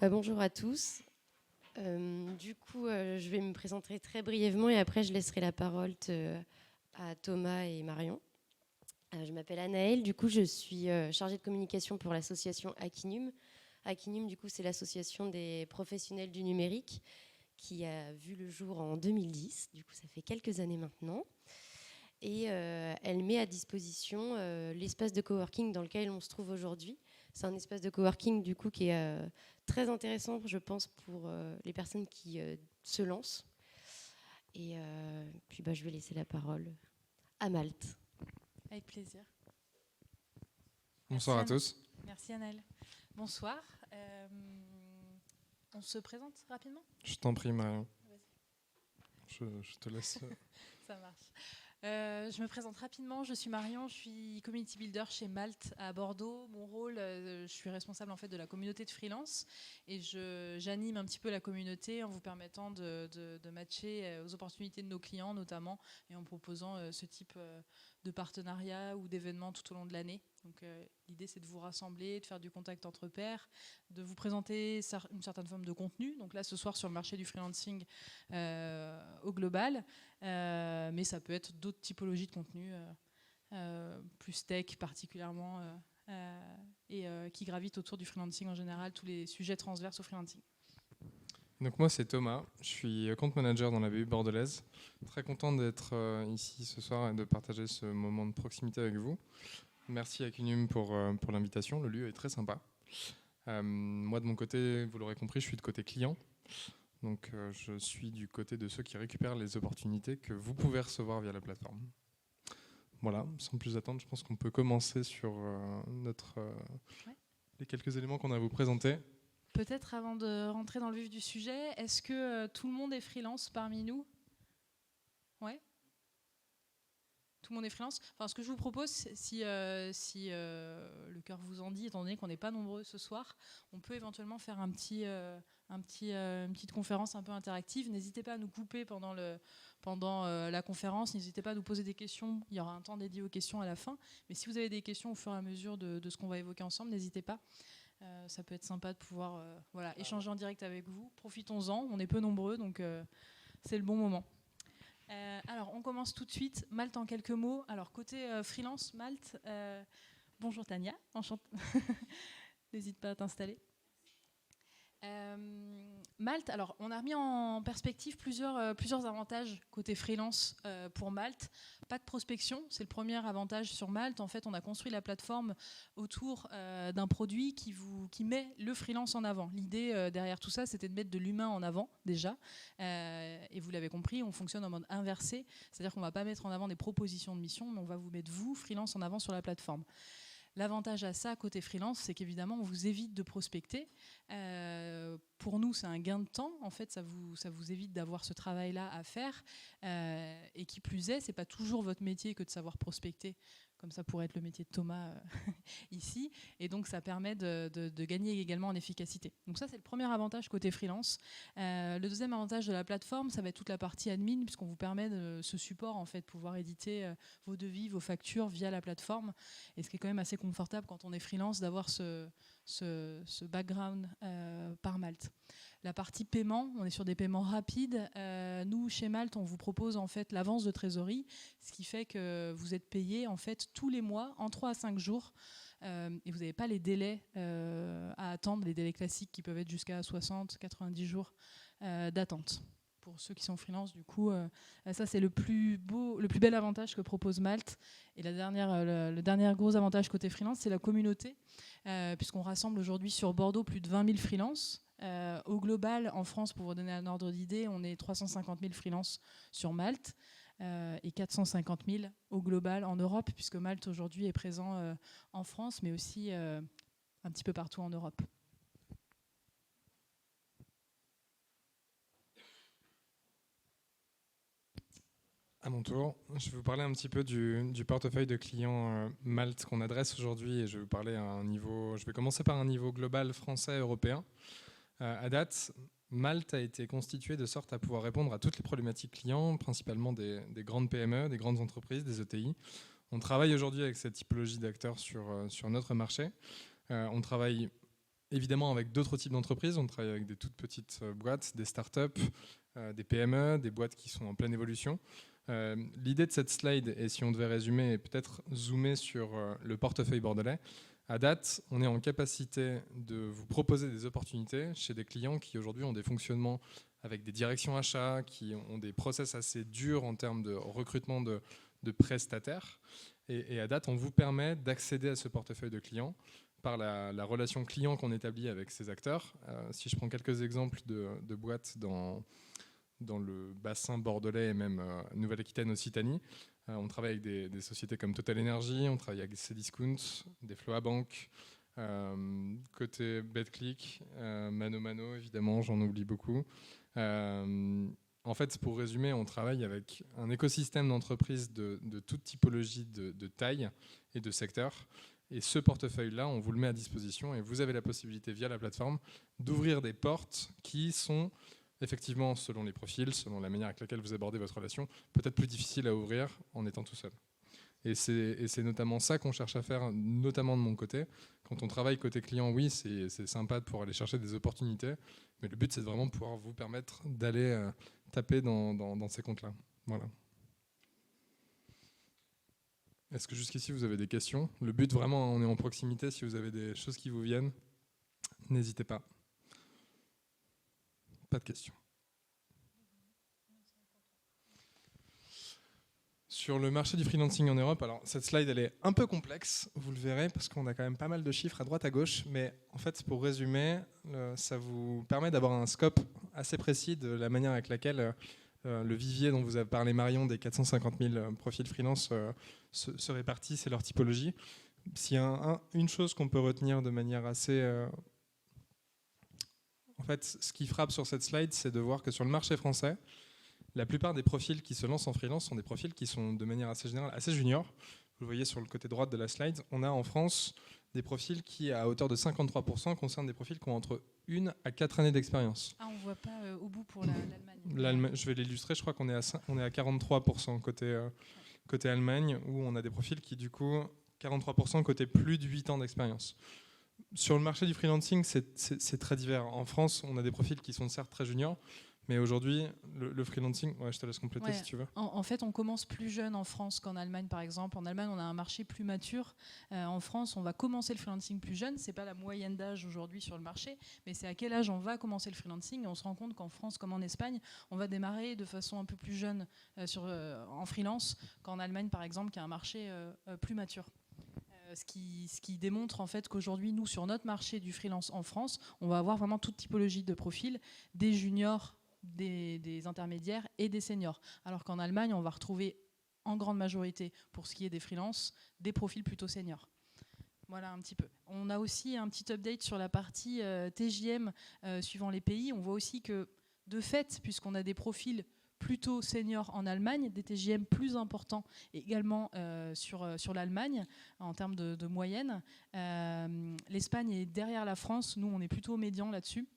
Bonjour à tous. Je vais me présenter très brièvement et après je laisserai la parole à Thomas et Marion. Je m'appelle Anaëlle, je suis chargée de communication pour l'association Akinum. Akinum, c'est l'association des professionnels du numérique qui a vu le jour en 2010, ça fait quelques années maintenant. Et elle met à disposition l'espace de coworking dans lequel on se trouve aujourd'hui. C'est un espace de coworking qui est très intéressant, je pense, pour les personnes qui se lancent. Et je vais laisser la parole à Malte. Avec plaisir. Bonsoir à tous. Merci Anaëlle. Bonsoir. On se présente rapidement ? Je t'en prie, Marion. Je te laisse. Ça marche. Je me présente rapidement. Je suis Marion, je suis community builder chez Malte à Bordeaux. Mon rôle, je suis responsable en fait de la communauté de freelance et j'anime un petit peu la communauté en vous permettant de matcher aux opportunités de nos clients notamment et en proposant ce type de partenariat ou d'événements tout au long de l'année. Donc l'idée c'est de vous rassembler, de faire du contact entre pairs, de vous présenter une certaine forme de contenu. Donc là ce soir sur le marché du freelancing au global, mais ça peut être d'autres typologies de contenu, plus tech particulièrement, et qui gravitent autour du freelancing en général, tous les sujets transverses au freelancing. Donc moi c'est Thomas, je suis compte manager dans la BU bordelaise. Très content d'être ici ce soir et de partager ce moment de proximité avec vous. Merci à Cunum pour l'invitation, le lieu est très sympa. Moi de mon côté, vous l'aurez compris, je suis de côté client. Donc je suis du côté de ceux qui récupèrent les opportunités que vous pouvez recevoir via la plateforme. Voilà, sans plus attendre, je pense qu'on peut commencer sur les quelques éléments qu'on a à vous présenter. Peut-être avant de rentrer dans le vif du sujet, est-ce que tout le monde est freelance parmi nous ? Ouais ? Tout le monde est freelance. Enfin, ce que je vous propose, si le cœur vous en dit, étant donné qu'on n'est pas nombreux ce soir, on peut éventuellement faire une petite conférence un peu interactive. N'hésitez pas à nous couper pendant la conférence. N'hésitez pas à nous poser des questions. Il y aura un temps dédié aux questions à la fin. Mais si vous avez des questions au fur et à mesure de ce qu'on va évoquer ensemble, n'hésitez pas. Ça peut être sympa de pouvoir échanger en direct avec vous. Profitons-en. On est peu nombreux, donc c'est le bon moment. Alors, on commence tout de suite. Malte en quelques mots. Alors, côté freelance, Malte. Bonjour Tania, enchantée. N'hésite pas à t'installer. Malte, alors on a remis en perspective plusieurs avantages côté freelance pour Malte. Pas de prospection, c'est le premier avantage sur Malte. En fait, on a construit la plateforme autour d'un produit qui met le freelance en avant. L'idée derrière tout ça, c'était de mettre de l'humain en avant déjà. Et vous l'avez compris, on fonctionne en mode inversé. C'est-à-dire qu'on ne va pas mettre en avant des propositions de mission, mais on va vous mettre vous, freelance, en avant sur la plateforme. L'avantage à ça, côté freelance, c'est qu'évidemment, on vous évite de prospecter. Pour nous, c'est un gain de temps. En fait, ça vous évite d'avoir ce travail-là à faire. Et qui plus est, c'est pas toujours votre métier que de savoir prospecter, comme ça pourrait être le métier de Thomas ici. Et donc, ça permet de gagner également en efficacité. Donc ça, c'est le premier avantage côté freelance. Le deuxième avantage de la plateforme, ça va être toute la partie admin, puisqu'on vous permet de ce support, en fait, pouvoir éditer vos devis, vos factures via la plateforme. Et ce qui est quand même assez confortable quand on est freelance, d'avoir ce background par Malte. La partie paiement, on est sur des paiements rapides. Nous, chez Malte, on vous propose en fait l'avance de trésorerie, ce qui fait que vous êtes payé en fait tous les mois en 3 à 5 jours. Et vous n'avez pas les délais à attendre, les délais classiques qui peuvent être jusqu'à 60, 90 jours d'attente. Pour ceux qui sont freelance, du coup, ça c'est le plus bel avantage que propose Malte. Et le dernier gros avantage côté freelance, c'est la communauté, puisqu'on rassemble aujourd'hui sur Bordeaux plus de 20 000 freelances. Au global, en France, pour vous donner un ordre d'idée, on est 350 000 freelances sur Malte et 450 000 au global en Europe, puisque Malte aujourd'hui est présent en France, mais aussi un petit peu partout en Europe. À mon tour, je vais vous parler un petit peu du portefeuille de clients Malte qu'on adresse aujourd'hui et je vais vous parler à un niveau. Je vais commencer par un niveau global français européen. À date, Malte a été constitué de sorte à pouvoir répondre à toutes les problématiques clients, principalement des grandes PME, des grandes entreprises, des ETI. On travaille aujourd'hui avec cette typologie d'acteurs sur notre marché. On travaille évidemment avec d'autres types d'entreprises. On travaille avec des toutes petites boîtes, des startups, des PME, des boîtes qui sont en pleine évolution. L'idée de cette slide, et si on devait résumer et peut-être zoomer sur le portefeuille bordelais, à date, on est en capacité de vous proposer des opportunités chez des clients qui aujourd'hui ont des fonctionnements avec des directions achats, qui ont des process assez durs en termes de recrutement de prestataires. Et à date, on vous permet d'accéder à ce portefeuille de clients par la relation client qu'on établit avec ces acteurs. Si je prends quelques exemples de boîtes dans le bassin bordelais et même Nouvelle-Aquitaine, Occitanie, on travaille avec des sociétés comme Total Energy, on travaille avec Cdiscount, des Floabank, côté BetClick, Mano Mano, évidemment, j'en oublie beaucoup. En fait, pour résumer, on travaille avec un écosystème d'entreprises de toute typologie de taille et de secteur. Et ce portefeuille-là, on vous le met à disposition et vous avez la possibilité, via la plateforme, d'ouvrir des portes qui sont effectivement, selon les profils, selon la manière avec laquelle vous abordez votre relation, peut-être plus difficile à ouvrir en étant tout seul. Et c'est notamment ça qu'on cherche à faire, notamment de mon côté. Quand on travaille côté client, oui, c'est sympa de pouvoir aller chercher des opportunités, mais le but, c'est vraiment de pouvoir vous permettre d'aller taper dans ces comptes-là. Voilà. Est-ce que jusqu'ici, vous avez des questions? Le but, vraiment, on est en proximité. Si vous avez des choses qui vous viennent, n'hésitez pas. Pas de questions. Sur le marché du freelancing en Europe, alors cette slide elle est un peu complexe, vous le verrez, parce qu'on a quand même pas mal de chiffres à droite à gauche, mais en fait pour résumer, ça vous permet d'avoir un scope assez précis de la manière avec laquelle le vivier dont vous avez parlé Marion, des 450 000 profils freelance se répartit, c'est leur typologie. S'il y a une chose qu'on peut retenir de manière assez... En fait, ce qui frappe sur cette slide, c'est de voir que sur le marché français, la plupart des profils qui se lancent en freelance sont des profils qui sont de manière assez générale assez juniors. Vous le voyez sur le côté droit de la slide, on a en France des profils qui, à hauteur de 53%, concernent des profils qui ont entre 1 à 4 années d'expérience. Ah, on ne voit pas au bout pour l'Allemagne. Je vais l'illustrer, je crois qu'on est à 43% côté Allemagne, où on a des profils qui, du coup, 43% côté plus de 8 ans d'expérience. Sur le marché du freelancing, c'est très divers. En France, on a des profils qui sont certes très juniors, mais aujourd'hui, le freelancing, ouais, je te laisse compléter si tu veux. En fait, on commence plus jeune en France qu'en Allemagne, par exemple. En Allemagne, on a un marché plus mature. En France, on va commencer le freelancing plus jeune. C'est pas la moyenne d'âge aujourd'hui sur le marché, mais c'est à quel âge on va commencer le freelancing. Et on se rend compte qu'en France, comme en Espagne, on va démarrer de façon un peu plus jeune en freelance qu'en Allemagne, par exemple, qui a un marché plus mature. Ce qui démontre en fait qu'aujourd'hui, nous, sur notre marché du freelance en France, on va avoir vraiment toute typologie de profils, des juniors, des intermédiaires et des seniors. Alors qu'en Allemagne, on va retrouver en grande majorité, pour ce qui est des freelances, des profils plutôt seniors. Voilà un petit peu. On a aussi un petit update sur la partie TJM suivant les pays. On voit aussi que, de fait, puisqu'on a des profils plutôt seniors en Allemagne, des TJM plus importants également sur l'Allemagne en termes de moyenne. L'Espagne est derrière la France, nous on est plutôt médian là-dessus.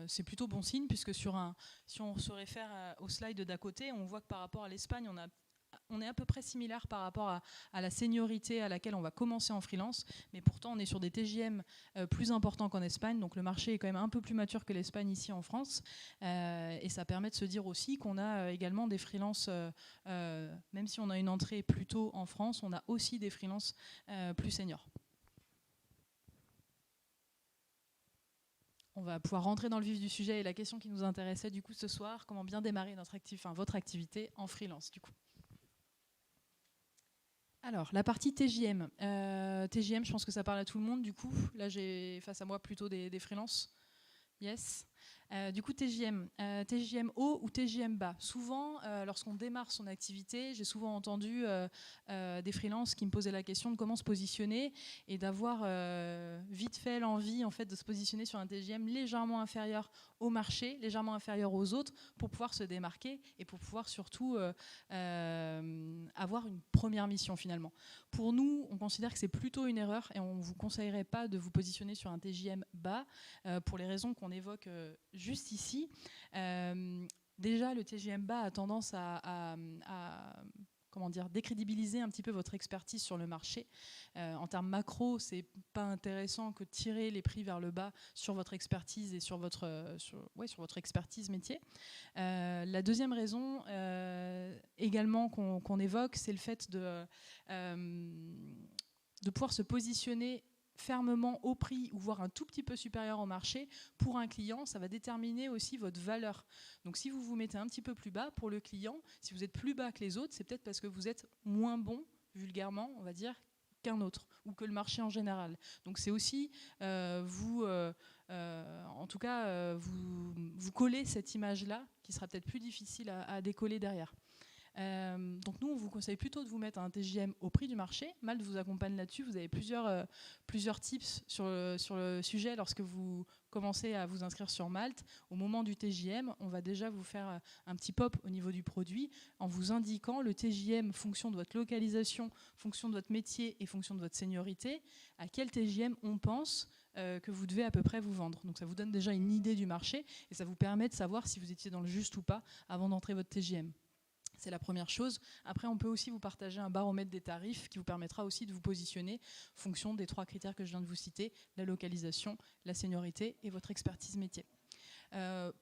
C'est plutôt bon signe puisque si on se réfère au slide d'à côté, on voit que par rapport à l'Espagne, on est à peu près similaire par rapport à la seniorité à laquelle on va commencer en freelance, mais pourtant on est sur des TJM plus importants qu'en Espagne, donc le marché est quand même un peu plus mature que l'Espagne ici en France, et ça permet de se dire aussi qu'on a également des freelances, même si on a une entrée plus tôt en France, on a aussi des freelances plus seniors. On va pouvoir rentrer dans le vif du sujet et la question qui nous intéressait du coup ce soir, comment bien démarrer votre activité en freelance du coup. Alors, la partie TJM. TJM, je pense que ça parle à tout le monde, du coup. Là, j'ai face à moi plutôt des freelances. Yes. Du coup, TJM. TJM haut ou TJM bas. Souvent, lorsqu'on démarre son activité, j'ai souvent entendu des freelances qui me posaient la question de comment se positionner et d'avoir vite fait l'envie en fait, de se positionner sur un TJM légèrement inférieur au marché, légèrement inférieur aux autres, pour pouvoir se démarquer et pour pouvoir surtout avoir une première mission finalement. Pour nous, on considère que c'est plutôt une erreur et on ne vous conseillerait pas de vous positionner sur un TJM bas pour les raisons qu'on évoque juste ici. Déjà, le TJM bas a tendance à décrédibiliser un petit peu votre expertise sur le marché. En termes macro, c'est pas intéressant que de tirer les prix vers le bas sur votre expertise et sur votre expertise métier. La deuxième raison également qu'on évoque, c'est le fait de pouvoir se positionner fermement au prix ou voire un tout petit peu supérieur au marché. Pour un client, ça va déterminer aussi votre valeur. Donc si vous vous mettez un petit peu plus bas, pour le client, si vous êtes plus bas que les autres, c'est peut-être parce que vous êtes moins bon, vulgairement, on va dire, qu'un autre, ou que le marché en général. Donc c'est aussi, vous collez cette image-là, qui sera peut-être plus difficile à décoller derrière. Donc nous, on vous conseille plutôt de vous mettre un TJM au prix du marché. Malte vous accompagne là-dessus. Vous avez plusieurs tips sur le sujet lorsque vous commencez à vous inscrire sur Malte. Au moment du TJM, on va déjà vous faire un petit pop au niveau du produit en vous indiquant le TJM fonction de votre localisation, fonction de votre métier et fonction de votre seniorité, à quel TJM on pense que vous devez à peu près vous vendre. Donc ça vous donne déjà une idée du marché et ça vous permet de savoir si vous étiez dans le juste ou pas avant d'entrer votre TJM. C'est la première chose. Après, on peut aussi vous partager un baromètre des tarifs qui vous permettra aussi de vous positionner en fonction des 3 critères que je viens de vous citer, la localisation, la seniorité et votre expertise métier.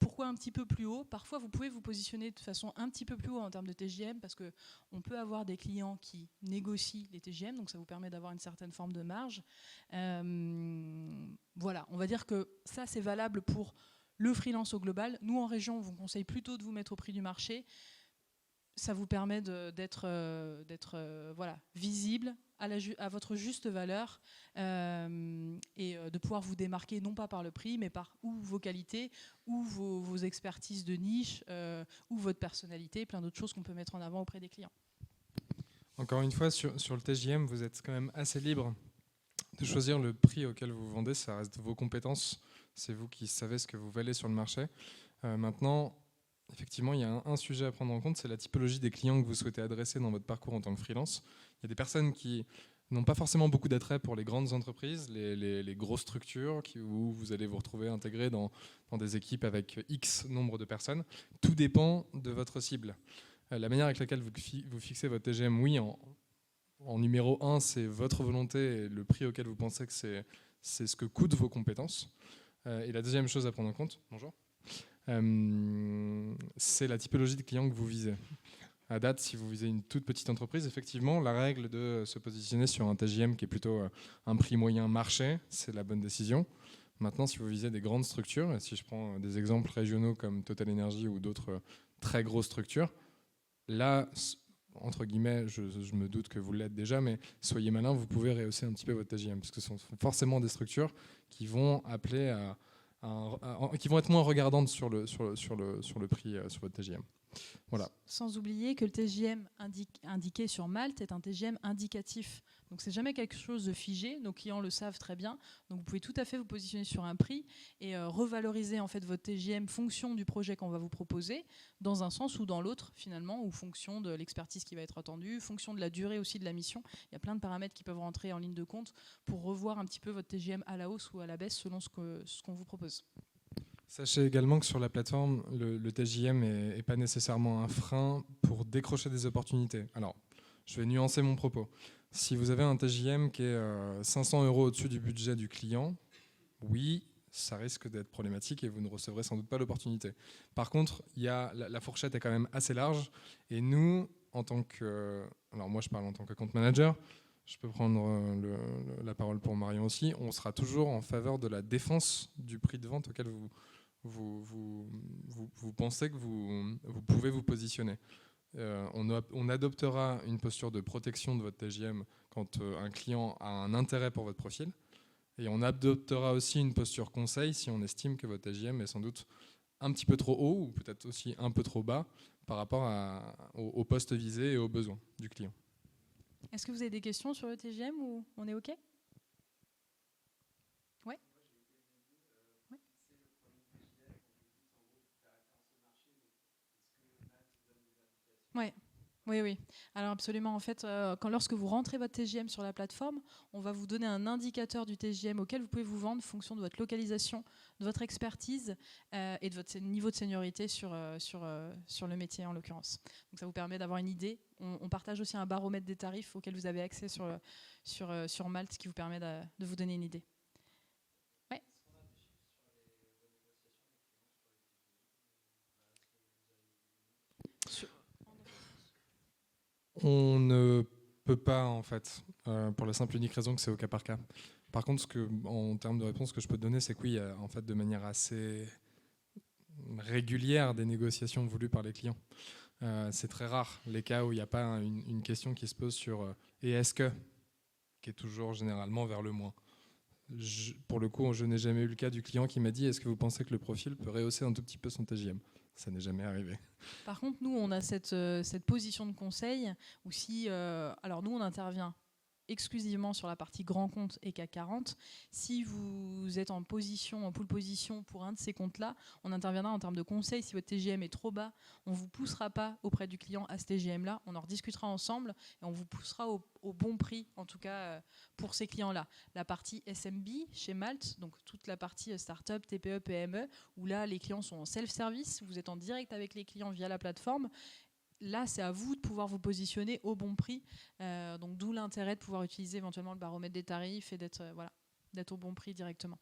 Pourquoi un petit peu plus haut? Parfois, vous pouvez vous positionner de façon un petit peu plus haut en termes de TJM parce qu'on peut avoir des clients qui négocient les TJM, donc ça vous permet d'avoir une certaine forme de marge. Voilà, on va dire que ça, c'est valable pour le freelance au global. Nous, en région, on vous conseille plutôt de vous mettre au prix du marché. Ça vous permet d'être visible à votre juste valeur et de pouvoir vous démarquer non pas par le prix, mais par ou vos qualités, ou vos expertises de niche, ou votre personnalité, plein d'autres choses qu'on peut mettre en avant auprès des clients. Encore une fois, sur le TJM, vous êtes quand même assez libre de choisir le prix auquel vous vendez. Ça reste vos compétences. C'est vous qui savez ce que vous valez sur le marché. Maintenant, effectivement, il y a un sujet à prendre en compte, c'est la typologie des clients que vous souhaitez adresser dans votre parcours en tant que freelance. Il y a des personnes qui n'ont pas forcément beaucoup d'attrait pour les grandes entreprises, les grosses structures où vous allez vous retrouver intégré dans des équipes avec X nombre de personnes. Tout dépend de votre cible. La manière avec laquelle vous fixez votre TGM, oui, en numéro 1, c'est votre volonté et le prix auquel vous pensez que c'est ce que coûtent vos compétences. Et la deuxième chose à prendre en compte, bonjour, c'est la typologie de clients que vous visez. À date, si vous visez une toute petite entreprise, effectivement, la règle de se positionner sur un TJM qui est plutôt un prix moyen marché, c'est la bonne décision. Maintenant, si vous visez des grandes structures, et si je prends des exemples régionaux comme Total Energy ou d'autres très grosses structures, là, entre guillemets, je me doute que vous l'êtes déjà, mais soyez malin, vous pouvez rehausser un petit peu votre TJM, parce que ce sont forcément des structures qui vont appeler qui vont être moins regardantes sur le prix sur votre TJM. Voilà. Sans oublier que le TJM indiqué sur Malte est un TJM indicatif. Donc c'est jamais quelque chose de figé, nos clients le savent très bien. Donc vous pouvez tout à fait vous positionner sur un prix et revaloriser en fait votre TJM fonction du projet qu'on va vous proposer, dans un sens ou dans l'autre finalement, ou fonction de l'expertise qui va être attendue, fonction de la durée aussi de la mission. Il y a plein de paramètres qui peuvent rentrer en ligne de compte pour revoir un petit peu votre TJM à la hausse ou à la baisse selon ce qu'on vous propose. Sachez également que sur la plateforme, le TJM n'est pas nécessairement un frein pour décrocher des opportunités. Alors, je vais nuancer mon propos. Si vous avez un TJM qui est 500 € au-dessus du budget du client, oui, ça risque d'être problématique et vous ne recevrez sans doute pas l'opportunité. Par contre, la fourchette est quand même assez large et nous, alors moi je parle en tant que compte manager, je peux prendre la parole pour Marion aussi, on sera toujours en faveur de la défense du prix de vente auquel vous pensez que vous pouvez vous positionner. On adoptera une posture de protection de votre TJM quand un client a un intérêt pour votre profil. Et on adoptera aussi une posture conseil si on estime que votre TJM est sans doute un petit peu trop haut ou peut-être aussi un peu trop bas par rapport au poste visé et aux besoins du client. Est-ce que vous avez des questions sur le TJM ou on est OK? Ouais. Ouais. Oui, oui. Alors absolument. En fait, lorsque vous rentrez votre TGM sur la plateforme, on va vous donner un indicateur du TGM auquel vous pouvez vous vendre en fonction de votre localisation, de votre expertise et de votre niveau de seniorité sur le métier en l'occurrence. Donc ça vous permet d'avoir une idée. On partage aussi un baromètre des tarifs auquel vous avez accès sur Malte, qui vous permet de vous donner une idée. Ouais. On ne peut pas, en fait, pour la simple et unique raison que c'est au cas par cas. Par contre, en termes de réponse, ce que je peux te donner, c'est que oui, il y a, en fait, de manière assez régulière des négociations voulues par les clients. C'est très rare les cas où il n'y a pas une question qui se pose sur et est-ce que, qui est toujours généralement vers le moins. Pour le coup, je n'ai jamais eu le cas du client qui m'a dit est-ce que vous pensez que le profil peut rehausser un tout petit peu son TJM? Ça n'est jamais arrivé. Par contre, nous, on a cette position de conseil où alors nous, on intervient exclusivement sur la partie grand compte et CAC 40. Si vous êtes en pole position pour un de ces comptes-là, on interviendra en termes de conseil. Si votre TGM est trop bas, on ne vous poussera pas auprès du client à ce TGM-là. On en rediscutera ensemble et on vous poussera au bon prix, en tout cas pour ces clients-là. La partie SMB chez Malte, donc toute la partie start-up, TPE, PME, où là, les clients sont en self-service, vous êtes en direct avec les clients via la plateforme. Là, c'est à vous de pouvoir vous positionner au bon prix. Donc, d'où l'intérêt de pouvoir utiliser éventuellement le baromètre des tarifs et d'être au bon prix directement.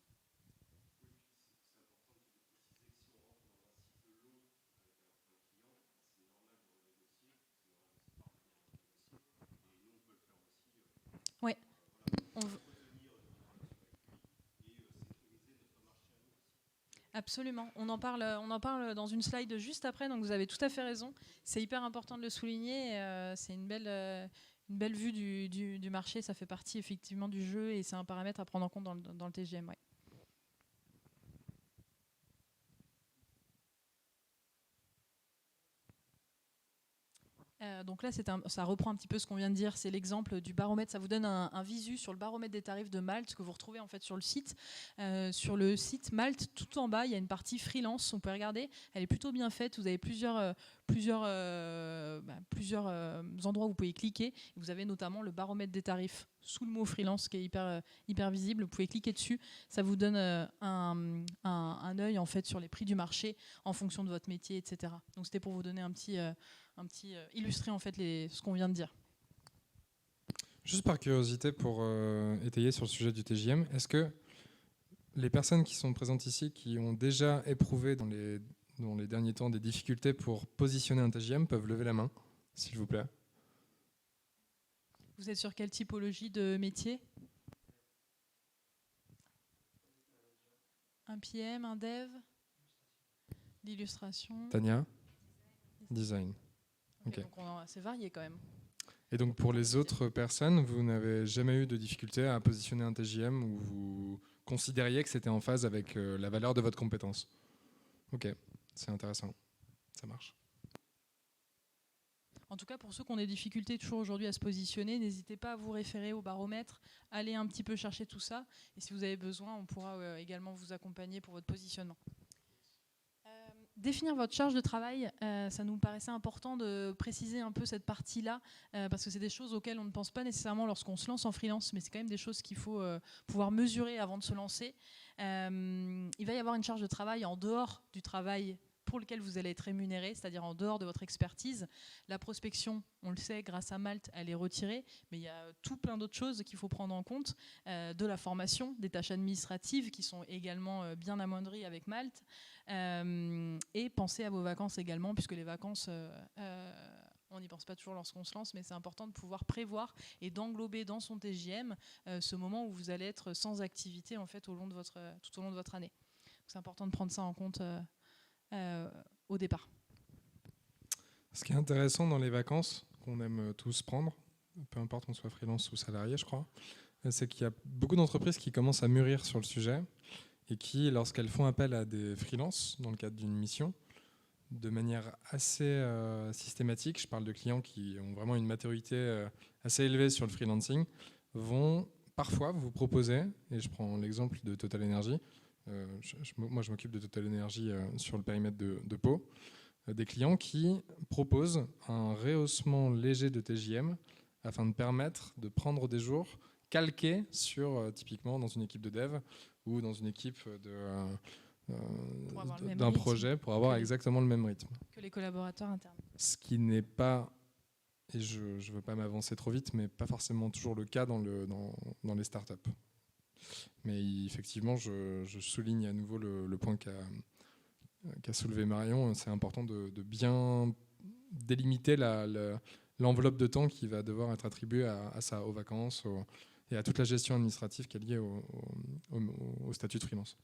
Oui. Absolument. On en parle dans une slide juste après, donc vous avez tout à fait raison. C'est hyper important de le souligner. C'est une belle vue du marché. Ça fait partie effectivement du jeu et c'est un paramètre à prendre en compte dans le TGM. Ouais. Donc là, ça reprend un petit peu ce qu'on vient de dire. C'est l'exemple du baromètre. Ça vous donne un visu sur le baromètre des tarifs de Malte que vous retrouvez en fait sur le site. Sur le site Malte, tout en bas, il y a une partie freelance. On peut regarder. Elle est plutôt bien faite. Vous avez plusieurs endroits où vous pouvez cliquer. Vous avez notamment le baromètre des tarifs sous le mot freelance qui est hyper visible. Vous pouvez cliquer dessus. Ça vous donne un œil en fait sur les prix du marché en fonction de votre métier, etc. Donc c'était pour vous donner illustrer en fait ce qu'on vient de dire. Juste par curiosité, pour étayer sur le sujet du TJM, est-ce que les personnes qui sont présentes ici, qui ont déjà éprouvé dans les derniers temps des difficultés pour positionner un TJM, peuvent lever la main, s'il vous plaît? Vous êtes sur quelle typologie de métier? Un PM, un dev? L'illustration? Tania? Design. Okay. Donc c'est varié quand même. Et donc pour les autres personnes, vous n'avez jamais eu de difficulté à positionner un TJM où vous considériez que c'était en phase avec la valeur de votre compétence? Ok, c'est intéressant. Ça marche. En tout cas, pour ceux qui ont des difficultés toujours aujourd'hui à se positionner, n'hésitez pas à vous référer au baromètre, allez un petit peu chercher tout ça. Et si vous avez besoin, on pourra également vous accompagner pour votre positionnement. Définir votre charge de travail, ça nous paraissait important de préciser un peu cette partie-là, parce que c'est des choses auxquelles on ne pense pas nécessairement lorsqu'on se lance en freelance, mais c'est quand même des choses qu'il faut pouvoir mesurer avant de se lancer. Il va y avoir une charge de travail en dehors du travail pour lequel vous allez être rémunéré, c'est-à-dire en dehors de votre expertise. La prospection, on le sait, grâce à Malte, elle est retirée, mais il y a tout plein d'autres choses qu'il faut prendre en compte, de la formation, des tâches administratives qui sont également bien amoindries avec Malte, et pensez à vos vacances également, puisque les vacances, on n'y pense pas toujours lorsqu'on se lance, mais c'est important de pouvoir prévoir et d'englober dans son TJM ce moment où vous allez être sans activité en fait, tout au long de votre année. Donc, c'est important de prendre ça en compte au départ. Ce qui est intéressant dans les vacances, qu'on aime tous prendre, peu importe qu'on soit freelance ou salarié, je crois, c'est qu'il y a beaucoup d'entreprises qui commencent à mûrir sur le sujet et qui, lorsqu'elles font appel à des freelances dans le cadre d'une mission, de manière assez systématique, je parle de clients qui ont vraiment une maturité assez élevée sur le freelancing, vont parfois vous proposer, et je prends l'exemple de Total Energy, moi je m'occupe de Total Energy sur le périmètre de Pau, des clients qui proposent un rehaussement léger de TJM afin de permettre de prendre des jours calqués sur, typiquement, dans une équipe de dev ou dans une équipe d'un projet pour avoir exactement le même rythme. Que les collaborateurs internes. Ce qui n'est pas, et je ne veux pas m'avancer trop vite, mais pas forcément toujours le cas dans les startups. Mais effectivement, je souligne à nouveau le point qu'a soulevé Marion. C'est important de bien délimiter l'enveloppe de temps qui va devoir être attribuée à ça, aux vacances et à toute la gestion administrative qui est liée au statut de freelance.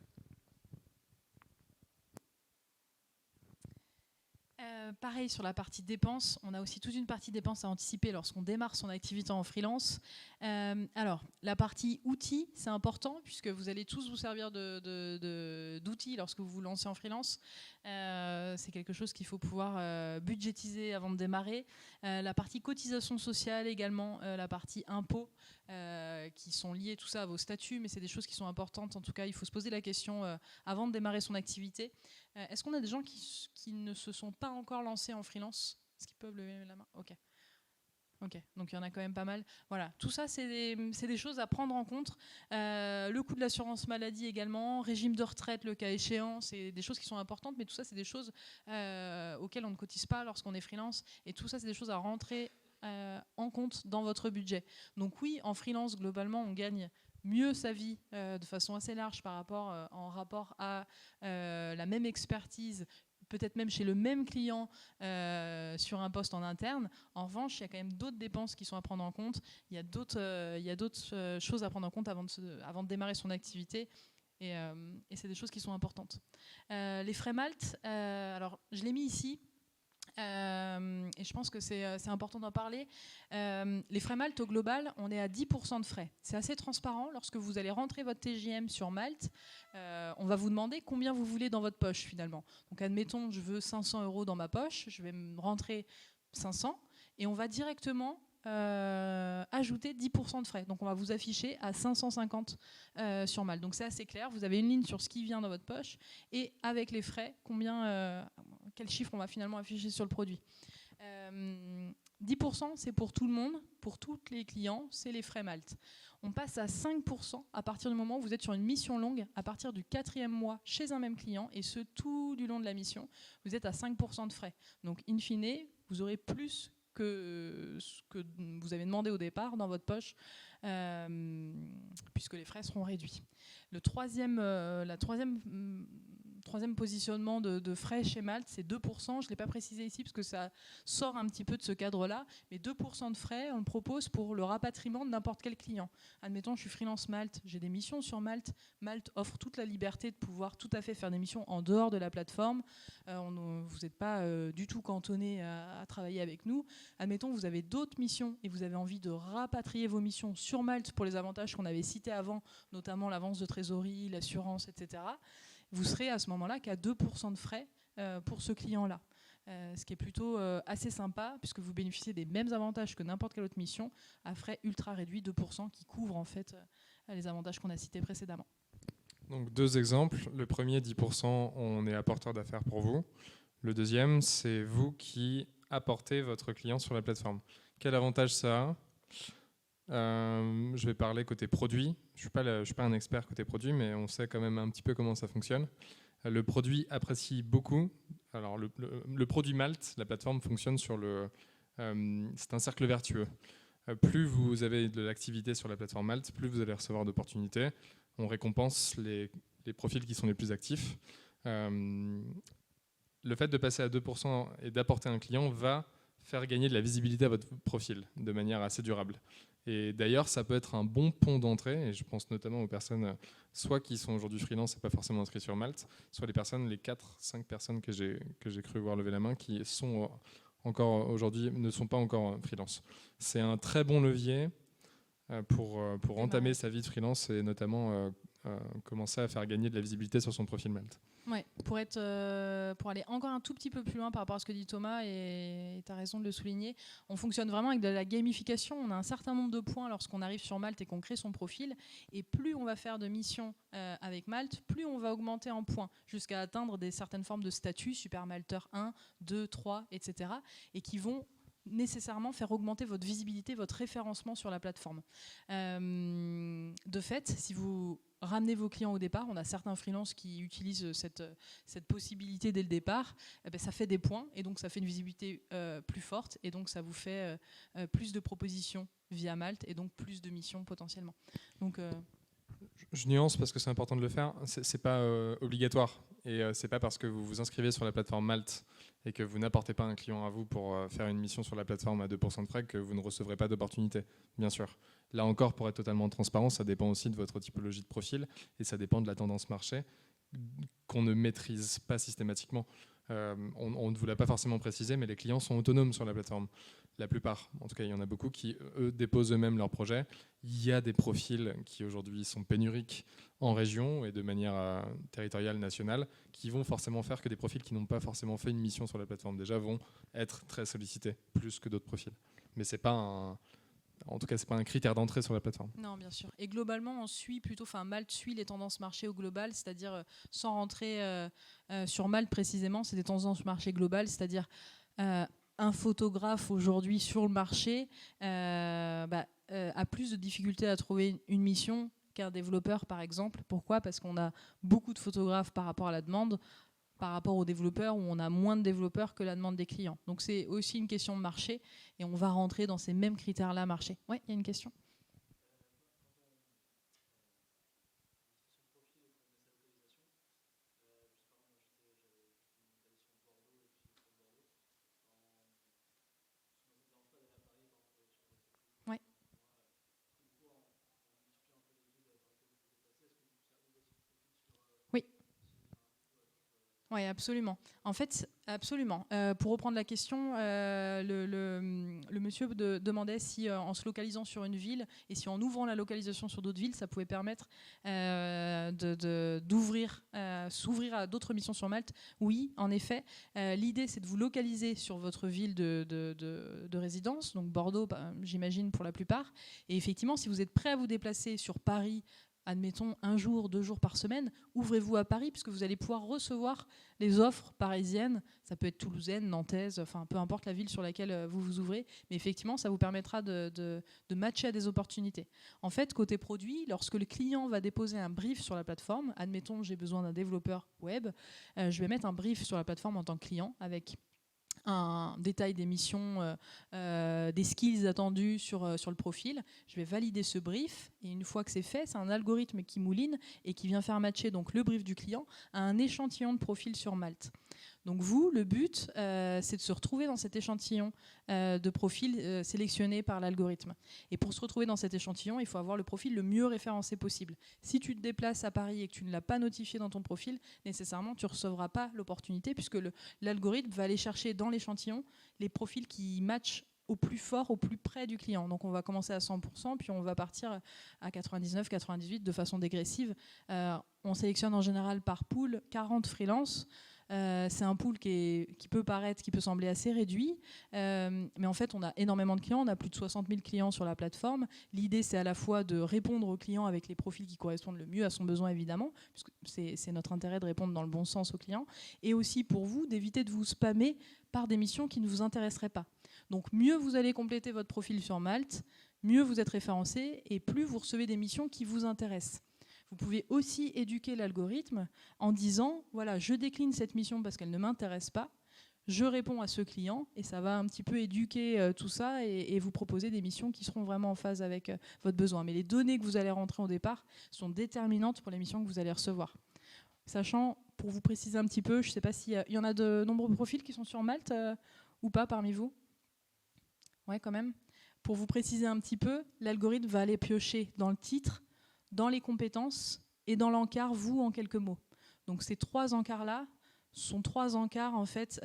Pareil sur la partie dépenses, on a aussi toute une partie dépenses à anticiper lorsqu'on démarre son activité en freelance. Alors, la partie outils, c'est important puisque vous allez tous vous servir d'outils lorsque vous vous lancez en freelance. C'est quelque chose qu'il faut pouvoir budgétiser avant de démarrer. La partie cotisation sociale également, la partie impôts qui sont liés tout ça à vos statuts, mais c'est des choses qui sont importantes. En tout cas, il faut se poser la question avant de démarrer son activité. Est-ce qu'on a des gens qui ne se sont pas encore lancés en freelance? Est-ce qu'ils peuvent lever la main? Ok, donc il y en a quand même pas mal. Voilà, tout ça, c'est des choses à prendre en compte. Le coût de l'assurance maladie également, régime de retraite, le cas échéant, c'est des choses qui sont importantes, mais tout ça, c'est des choses auxquelles on ne cotise pas lorsqu'on est freelance. Et tout ça, c'est des choses à rentrer en compte dans votre budget. Donc oui, en freelance, globalement, on gagne mieux sa vie de façon assez large en rapport à la même expertise, peut-être même chez le même client sur un poste en interne. En revanche, il y a quand même d'autres dépenses qui sont à prendre en compte. Il y a d'autres choses à prendre en compte avant de démarrer son activité. Et c'est des choses qui sont importantes. Les frais Malte, alors je l'ai mis ici. Et je pense que c'est important d'en parler. Les frais Malte, au global, on est à 10% de frais. C'est assez transparent. Lorsque vous allez rentrer votre TJM sur Malte, on va vous demander combien vous voulez dans votre poche, finalement. Donc, admettons, je veux 500 € dans ma poche. Je vais me rentrer 500 et on va directement ajouter 10% de frais. Donc, on va vous afficher à 550 sur Malte. Donc, c'est assez clair. Vous avez une ligne sur ce qui vient dans votre poche et avec les frais, quel chiffre on va finalement afficher sur le produit. 10%, c'est pour tout le monde, pour tous les clients, c'est les frais Malte. On passe à 5% à partir du moment où vous êtes sur une mission longue, à partir du 4e mois chez un même client, et ce, tout du long de la mission, vous êtes à 5% de frais. Donc, in fine, vous aurez plus que ce que vous avez demandé au départ dans votre poche, puisque les frais seront réduits. Le troisième positionnement de frais chez Malte, c'est 2%. Je ne l'ai pas précisé ici parce que ça sort un petit peu de ce cadre-là. Mais 2% de frais, on le propose pour le rapatriement de n'importe quel client. Admettons, je suis freelance Malte, j'ai des missions sur Malte. Malte offre toute la liberté de pouvoir tout à fait faire des missions en dehors de la plateforme. Vous n'êtes pas du tout cantonné à travailler avec nous. Admettons, vous avez d'autres missions et vous avez envie de rapatrier vos missions sur Malte pour les avantages qu'on avait cités avant, notamment l'avance de trésorerie, l'assurance, etc. Vous serez à ce moment-là qu'à 2% de frais pour ce client-là. Ce qui est plutôt assez sympa, puisque vous bénéficiez des mêmes avantages que n'importe quelle autre mission, à frais ultra réduits, 2%, qui couvrent en fait les avantages qu'on a cités précédemment. Donc 2 exemples. Le premier, 10%, on est apporteur d'affaires pour vous. Le deuxième, c'est vous qui apportez votre client sur la plateforme. Quel avantage ça a ? Je vais parler côté produit. Je ne suis pas un expert côté produit, mais on sait quand même un petit peu comment ça fonctionne. Le produit apprécie beaucoup. Alors, le produit Malte, la plateforme fonctionne sur c'est un cercle vertueux. Plus vous avez de l'activité sur la plateforme Malte, plus vous allez recevoir d'opportunités. On récompense les profils qui sont les plus actifs. Le fait de passer à 2% et d'apporter un client va faire gagner de la visibilité à votre profil de manière assez durable. Et d'ailleurs, ça peut être un bon pont d'entrée, et je pense notamment aux personnes soit qui sont aujourd'hui freelance et pas forcément inscrites sur Malte, soit les 4-5 personnes que j'ai cru voir lever la main qui sont encore aujourd'hui ne sont pas encore freelance. C'est un très bon levier pour entamer sa vie de freelance et notamment commencer à faire gagner de la visibilité sur son profil Malte. Ouais, pour aller encore un tout petit peu plus loin par rapport à ce que dit Thomas, et tu as raison de le souligner, on fonctionne vraiment avec de la gamification. On a un certain nombre de points lorsqu'on arrive sur Malte et qu'on crée son profil, et plus on va faire de missions avec Malte, plus on va augmenter en points, jusqu'à atteindre certaines formes de statut, Super Malteur 1, 2, 3, etc., et qui vont nécessairement faire augmenter votre visibilité, votre référencement sur la plateforme. De fait, si vous ramenez vos clients au départ, on a certains freelances qui utilisent cette possibilité dès le départ, ça fait des points, et donc ça fait une visibilité plus forte, et donc ça vous fait plus de propositions via Malte, et donc plus de missions potentiellement. Donc, je nuance parce que c'est important de le faire, c'est pas obligatoire, et c'est pas parce que vous vous inscrivez sur la plateforme Malte et que vous n'apportez pas un client à vous pour faire une mission sur la plateforme à 2% de frais que vous ne recevrez pas d'opportunité, bien sûr. Là encore, pour être totalement transparent, ça dépend aussi de votre typologie de profil et ça dépend de la tendance marché qu'on ne maîtrise pas systématiquement. On ne vous l'a pas forcément précisé, mais les clients sont autonomes sur la plateforme. La plupart, en tout cas il y en a beaucoup qui, eux, déposent eux-mêmes leurs projets. Il y a des profils qui aujourd'hui sont pénuriques en région et de manière territoriale, nationale, qui vont forcément faire que des profils qui n'ont pas forcément fait une mission sur la plateforme déjà vont être très sollicités, plus que d'autres profils. Mais c'est pas en tout cas, c'est pas un critère d'entrée sur la plateforme. Non, bien sûr. Et globalement, on suit plutôt, Malte suit les tendances marché au global, c'est-à-dire sans rentrer sur Malte précisément, c'est des tendances marché globales, c'est-à-dire un photographe aujourd'hui sur le marché a plus de difficultés à trouver une mission qu'un développeur, par exemple. Pourquoi ? Parce qu'on a beaucoup de photographes par rapport à la demande, par rapport aux développeurs, où on a moins de développeurs que la demande des clients. Donc c'est aussi une question de marché, et on va rentrer dans ces mêmes critères-là marché. Oui, il y a une question ? Oui, absolument. En fait, absolument. Pour reprendre la question, le monsieur demandait si en se localisant sur une ville et si en ouvrant la localisation sur d'autres villes, ça pouvait permettre s'ouvrir à d'autres missions sur Malte. Oui, en effet. L'idée, c'est de vous localiser sur votre ville de résidence, donc Bordeaux, j'imagine pour la plupart. Et effectivement, si vous êtes prêt à vous déplacer sur Paris, admettons 1 jour, 2 jours par semaine, ouvrez-vous à Paris puisque vous allez pouvoir recevoir les offres parisiennes. Ça peut être toulousaine, nantaise, enfin peu importe la ville sur laquelle vous vous ouvrez. Mais effectivement, ça vous permettra de matcher à des opportunités. En fait, côté produit, lorsque le client va déposer un brief sur la plateforme, admettons j'ai besoin d'un développeur web, je vais mettre un brief sur la plateforme en tant que client avec un détail des missions, des skills attendus sur le profil. Je vais valider ce brief et une fois que c'est fait, c'est un algorithme qui mouline et qui vient faire matcher donc le brief du client à un échantillon de profil sur Malte. Donc vous, le but, c'est de se retrouver dans cet échantillon de profil sélectionné par l'algorithme. Et pour se retrouver dans cet échantillon, il faut avoir le profil le mieux référencé possible. Si tu te déplaces à Paris et que tu ne l'as pas notifié dans ton profil, nécessairement, tu ne recevras pas l'opportunité puisque l'algorithme va aller chercher dans l'échantillon les profils qui matchent au plus fort, au plus près du client. Donc on va commencer à 100%, puis on va partir à 99, 98 de façon dégressive. On sélectionne en général par pool 40 freelances. C'est un pool qui peut sembler assez réduit, mais en fait on a énormément de clients, on a plus de 60 000 clients sur la plateforme. L'idée c'est à la fois de répondre aux clients avec les profils qui correspondent le mieux à son besoin évidemment, puisque c'est notre intérêt de répondre dans le bon sens aux clients, et aussi pour vous d'éviter de vous spammer par des missions qui ne vous intéresseraient pas. Donc mieux vous allez compléter votre profil sur Malte, mieux vous êtes référencé et plus vous recevez des missions qui vous intéressent. Vous pouvez aussi éduquer l'algorithme en disant, voilà, je décline cette mission parce qu'elle ne m'intéresse pas, je réponds à ce client et ça va un petit peu éduquer tout ça et vous proposer des missions qui seront vraiment en phase avec votre besoin. Mais les données que vous allez rentrer au départ sont déterminantes pour les missions que vous allez recevoir. Sachant, pour vous préciser un petit peu, je ne sais pas s'il y en a de nombreux profils qui sont sur Malte ou pas parmi vous. Ouais, quand même. Pour vous préciser un petit peu, l'algorithme va aller piocher dans le titre, dans les compétences et dans l'encart, vous, en quelques mots. Donc ces 3 encarts-là sont 3 encarts en fait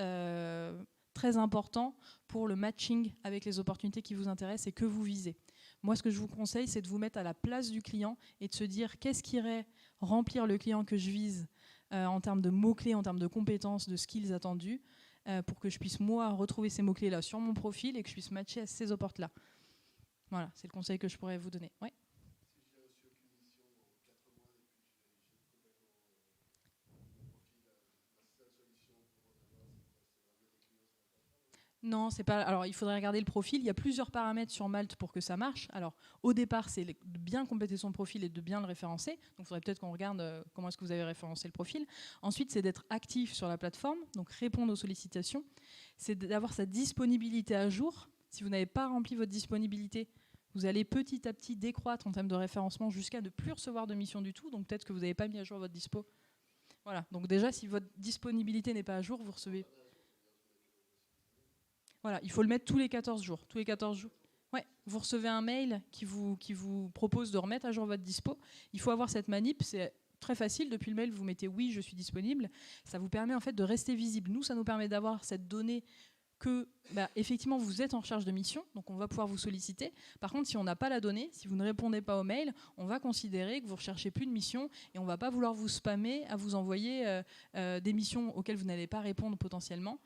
très importants pour le matching avec les opportunités qui vous intéressent et que vous visez. Moi, ce que je vous conseille, c'est de vous mettre à la place du client et de se dire qu'est-ce qui irait remplir le client que je vise en termes de mots-clés, en termes de compétences, de skills attendus, pour que je puisse, moi, retrouver ces mots-clés-là sur mon profil et que je puisse matcher à ces opportes-là. Voilà, c'est le conseil que je pourrais vous donner. Ouais. Non, c'est pas. Alors, il faudrait regarder le profil. Il y a plusieurs paramètres sur Malte pour que ça marche. Alors, au départ, c'est de bien compléter son profil et de bien le référencer. Donc, il faudrait peut-être qu'on regarde comment est-ce que vous avez référencé le profil. Ensuite, c'est d'être actif sur la plateforme, donc répondre aux sollicitations. C'est d'avoir sa disponibilité à jour. Si vous n'avez pas rempli votre disponibilité, vous allez petit à petit décroître en termes de référencement jusqu'à ne plus recevoir de mission du tout. Donc, peut-être que vous n'avez pas mis à jour votre dispo. Voilà. Donc, déjà, si votre disponibilité n'est pas à jour, vous recevez. Voilà, il faut le mettre tous les 14 jours. Tous les 14 jours. Ouais, vous recevez un mail qui vous propose de remettre à jour votre dispo. Il faut avoir cette manip, c'est très facile. Depuis le mail, vous mettez oui, je suis disponible. Ça vous permet en fait de rester visible. Nous, ça nous permet d'avoir cette donnée que effectivement vous êtes en recherche de mission, donc on va pouvoir vous solliciter. Par contre, si on n'a pas la donnée, si vous ne répondez pas au mail, on va considérer que vous ne recherchez plus de mission et on ne va pas vouloir vous spammer à vous envoyer des missions auxquelles vous n'allez pas répondre potentiellement.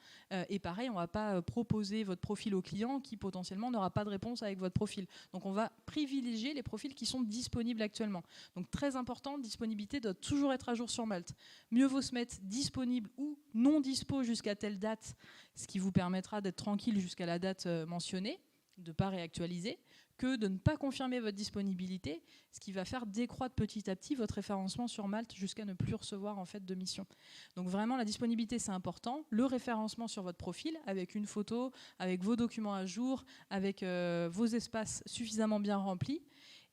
Et pareil, on ne va pas proposer votre profil au client qui potentiellement n'aura pas de réponse avec votre profil. Donc on va privilégier les profils qui sont disponibles actuellement. Donc très important, disponibilité doit toujours être à jour sur Malte. Mieux vaut se mettre disponible ou non dispo jusqu'à telle date, ce qui vous permettra d'être tranquille jusqu'à la date mentionnée, de ne pas réactualiser, que de ne pas confirmer votre disponibilité, ce qui va faire décroître petit à petit votre référencement sur Malte jusqu'à ne plus recevoir en fait de mission. Donc vraiment la disponibilité c'est important, le référencement sur votre profil avec une photo, avec vos documents à jour, avec vos espaces suffisamment bien remplis.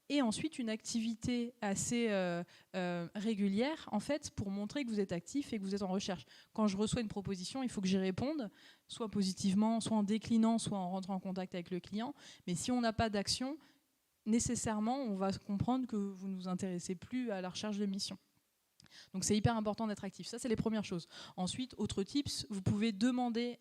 Et ensuite une activité assez régulière en fait pour montrer que vous êtes actif et que vous êtes en recherche. Quand je reçois une proposition, il faut que j'y réponde, soit positivement, soit en déclinant, soit en rentrant en contact avec le client. Mais si on n'a pas d'action, nécessairement on va comprendre que vous ne vous intéressez plus à la recherche de mission. Donc c'est hyper important d'être actif. Ça, c'est les premières choses. Ensuite, autre tips, vous pouvez demander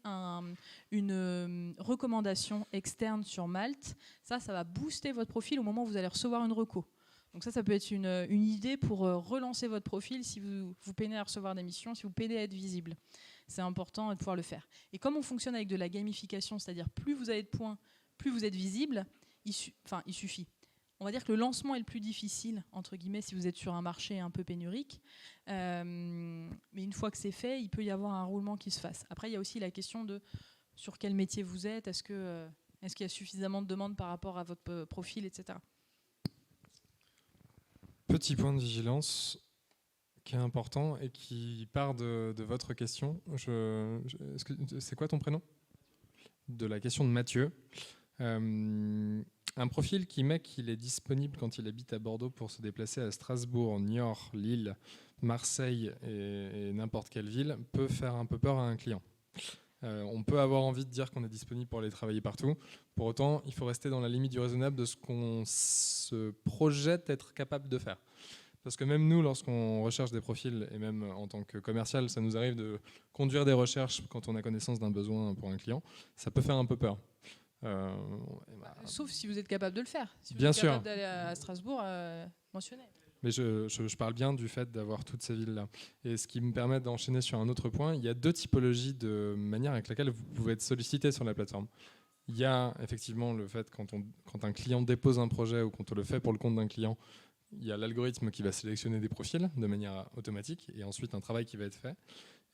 une recommandation externe sur Malte. Ça va booster votre profil au moment où vous allez recevoir une reco. Donc ça peut être une idée pour relancer votre profil si vous peinez à recevoir des missions, si vous peinez à être visible. C'est important de pouvoir le faire. Et comme on fonctionne avec de la gamification, c'est-à-dire plus vous avez de points, plus vous êtes visible, il suffit. On va dire que le lancement est le plus difficile, entre guillemets, si vous êtes sur un marché un peu pénurique. Mais une fois que c'est fait, il peut y avoir un roulement qui se fasse. Après, il y a aussi la question de sur quel métier vous êtes, est-ce qu'il y a suffisamment de demandes par rapport à votre profil, etc. Petit point de vigilance qui est important et qui part de votre question. C'est quoi ton prénom ? De la question de Mathieu. Un profil qui met qu'il est disponible quand il habite à Bordeaux pour se déplacer à Strasbourg, Niort, Lille, Marseille et n'importe quelle ville peut faire un peu peur à un client. On peut avoir envie de dire qu'on est disponible pour aller travailler partout. Pour autant, il faut rester dans la limite du raisonnable de ce qu'on se projette être capable de faire. Parce que même nous, lorsqu'on recherche des profils, et même en tant que commercial, ça nous arrive de conduire des recherches quand on a connaissance d'un besoin pour un client, ça peut faire un peu peur. Sauf si vous êtes capable de le faire. Si vous bien êtes sûr. capable d'aller à Strasbourg, mentionnez. Mais je parle bien du fait d'avoir toutes ces villes-là. Et ce qui me permet d'enchaîner sur un autre point, il y a deux typologies de manières avec laquelle vous pouvez être sollicité sur la plateforme. Il y a effectivement le fait quand un client dépose un projet ou quand on le fait pour le compte d'un client, il y a l'algorithme qui va sélectionner des profils de manière automatique et ensuite un travail qui va être fait.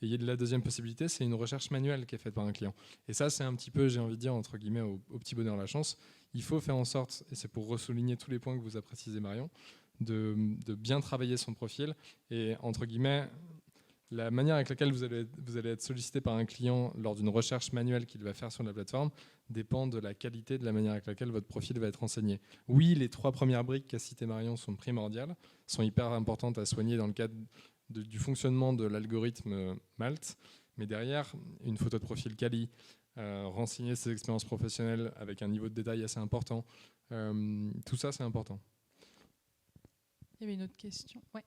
Et il y a de la deuxième possibilité, c'est une recherche manuelle qui est faite par un client. Et ça, c'est un petit peu, j'ai envie de dire, entre guillemets, au petit bonheur la chance. Il faut faire en sorte, et c'est pour ressouligner tous les points que vous a précisé Marion, de bien travailler son profil. Et entre guillemets, la manière avec laquelle vous allez être sollicité par un client lors d'une recherche manuelle qu'il va faire sur la plateforme dépend de la qualité de la manière avec laquelle votre profil va être renseigné. Oui, les 3 premières briques qu'a cité Marion sont primordiales, sont hyper importantes à soigner dans le cadre du fonctionnement de l'algorithme Malte, mais derrière, une photo de profil quali, renseigner ses expériences professionnelles avec un niveau de détail assez important, tout ça c'est important. Il y avait une autre question. Ouais.